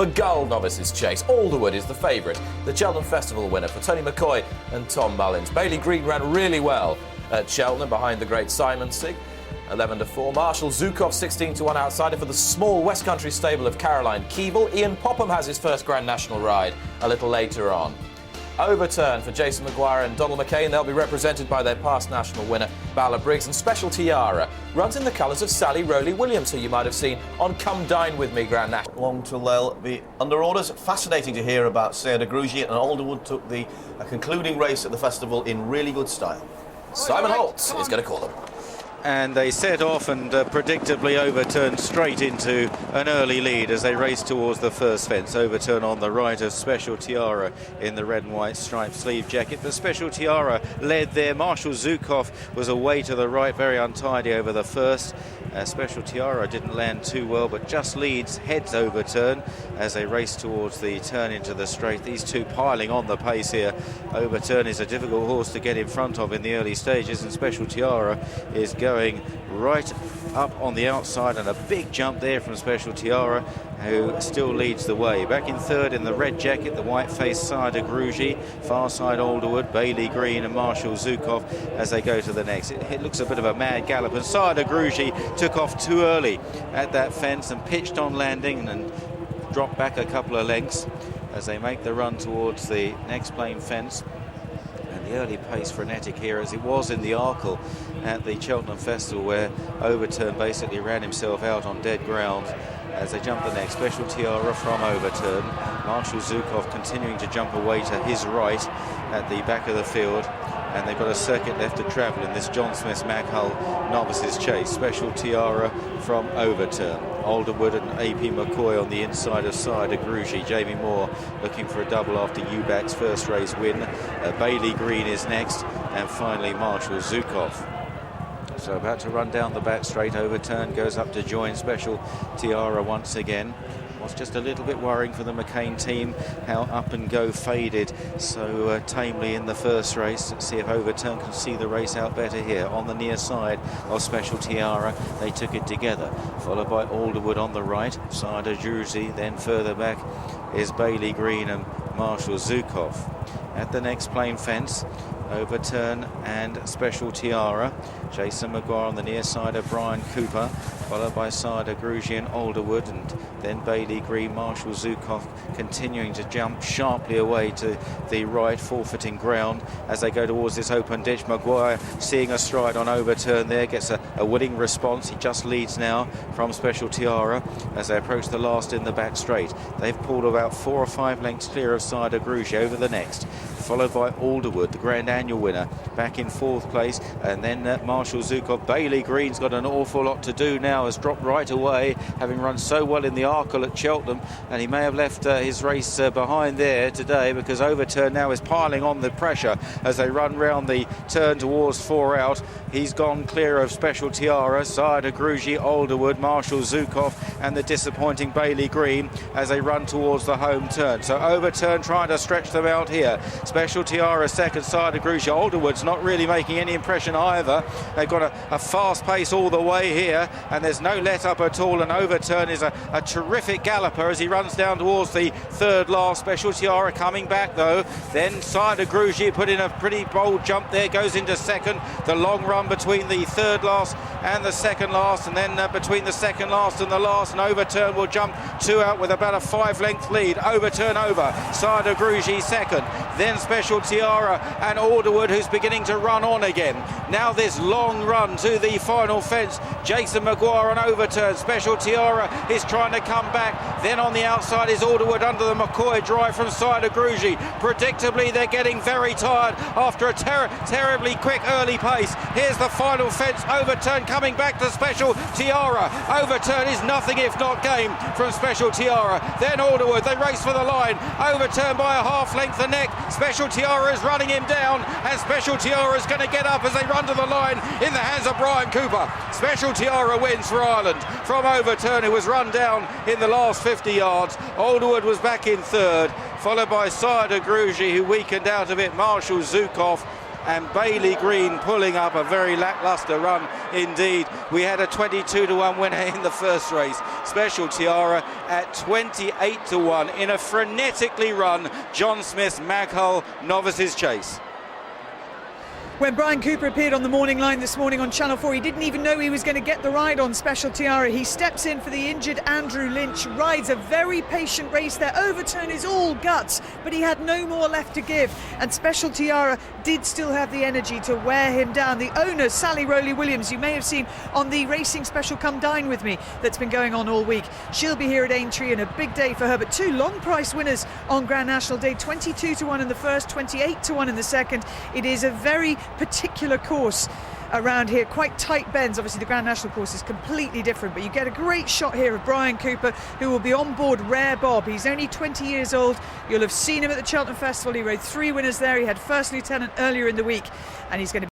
Maghull Novices Chase. Alderwood is the favourite. The Cheltenham Festival winner for Tony McCoy and Tom Mullins. Bailey Green ran really well at Cheltenham behind the great Simon Sig. 11-4. Marshall Zukov 16-1 outsider for the small West Country stable of Caroline Keeble. Ian Popham has his first Grand National ride a little later on. Overturn for Jason Maguire and Donald McCain. They'll be represented by their past national winner, Bala Briggs. And Special Tiara runs in the colours of Sally Rowley-Williams, who you might have seen on Come Dine With Me Grand National. Long till they'll be under orders. Fascinating to hear about Tiara and Alderwood took the concluding race at the festival in really good style. Simon Holtz is going to call them. And they set off and predictably Overturn straight into an early lead as they race towards the first fence. Overturn on the right of Special Tiara in the red and white striped sleeve jacket. But Special Tiara led there. Marshall Zukov was away to the right, very untidy over the first. Special Tiara didn't land too well, but just leads, heads Overturn as they race towards the turn into the straight. These two piling on the pace here. Overturn is a difficult horse to get in front of in the early stages, and Special Tiara is going right up on the outside, and a big jump there from Special Tiara, who still leads the way. Back in third in the red jacket, the white-faced Sada Grugy, far side Alderwood, Bailey Green and Marshall Zukov as they go to the next. It looks a bit of a mad gallop, and Sada Grugy took off too early at that fence and pitched on landing and dropped back a couple of lengths as they make the run towards the next plain fence. And the early pace frenetic here, as it was in the Arkle at the Cheltenham Festival, where Overturn basically ran himself out on dead ground as they jump the next. Special Tiara from Overturn. Marshall Zukov continuing to jump away to his right at the back of the field. And they've got a circuit left to travel in this John Smith's Maghull Novices Chase. Special Tiara from Overturn. Alderwood and AP McCoy on the inside of Sada Grugy. Jamie Moore looking for a double after Ubac's first race win. Bailey Green is next, and finally Marshall Zukov. So about to run down the back straight. Overturn goes up to join Special Tiara once again. Was just a little bit worrying for the McCain team how Up and Go faded so tamely in the first race. Let's see if Overturn can see the race out better here. On the near side of Special Tiara, they took it together, followed by Alderwood on the right, Sada Grugy. Then further back is Bailey Green and Marshall Zukov. At the next plain fence, Overturn and Special Tiara. Jason Maguire on the near side of Brian Cooper, followed by Sada Grugy and Alderwood, and then Bailey Green, Marshall Zukov continuing to jump sharply away to the right, forfeiting ground as they go towards this open ditch. Maguire seeing a stride on Overturn there, gets a winning response. He just leads now from Special Tiara as they approach the last in the back straight. They've pulled about 4 or 5 lengths clear of Sada Grugy over the next, followed by Alderwood, the Grand Annual winner, back in 4th place, and then Marshall Zukov. Bailey Green's got an awful lot to do now, has dropped right away, having run so well in the Arkle at Cheltenham, and he may have left his race behind there today, because Overturn now is piling on the pressure as they run round the turn towards 4 out. He's gone clear of Special Tiara, Sada Grugy, Alderwood, Marshall Zukov, and the disappointing Bailey Green as they run towards the home turn. So Overturn trying to stretch them out here. Special Tiara second, Sada Grugy. Alderwood's not really making any impression either. They've got a fast pace all the way here, and there's no let up at all, and Overturn is a terrific galloper as he runs down towards the third last. Special Tiara coming back though. Then Sada Grugy put in a pretty bold jump there, goes into second. The long run between the third last and the second last, and then between the second last and the last, and Overturn will jump 2 out with about a 5-length lead. Overturn over, Sada Grugy second, then Special Tiara and Alderwood, who's beginning to run on again. Now this long run to the final fence. Jason Maguire and Overturn. Special Tiara is trying to come back. Then on the outside is Alderwood under the McCoy drive from Sada Grugy. Predictably, they're getting very tired after a terribly quick early pace. Here's the final fence. Overturn coming back to Special Tiara. Overturn is nothing if not game from Special Tiara. Then Alderwood, they race for the line. Overturn by a half length the neck. Special Tiara is running him down, and Special Tiara is going to get up as they run to the line in the hands of Brian Cooper. Special Tiara wins for Ireland from Overturn, who was run down in the last 50 yards. Alderwood was back in third, followed by Sada Grugy, who weakened out of it. Marshall Zukov and Bailey Green pulling up a very lacklustre run indeed. We had a 22-1 winner in the first race. Special Tiara at 28-1 in a frenetically run John Smith's Maghull Novices chase. When Brian Cooper appeared on the morning line this morning on Channel 4, he didn't even know he was going to get the ride on Special Tiara. He steps in for the injured Andrew Lynch, rides a very patient race there. Overturn is all guts, but he had no more left to give. And Special Tiara did still have the energy to wear him down. The owner, Sally Rowley-Williams, you may have seen on the Racing Special Come Dine With Me that's been going on all week. She'll be here at Aintree, and a big day for her. But two long price winners on Grand National Day, 22-1 in the first, 28-1 in the second. It is a very particular course around here, quite tight bends. Obviously the Grand National course is completely different, but you get a great shot here of Brian Cooper, who will be on board Rare Bob. He's only 20 years old. You'll have seen him at the Cheltenham Festival. He rode 3 winners there. He had first lieutenant earlier in the week, and he's going to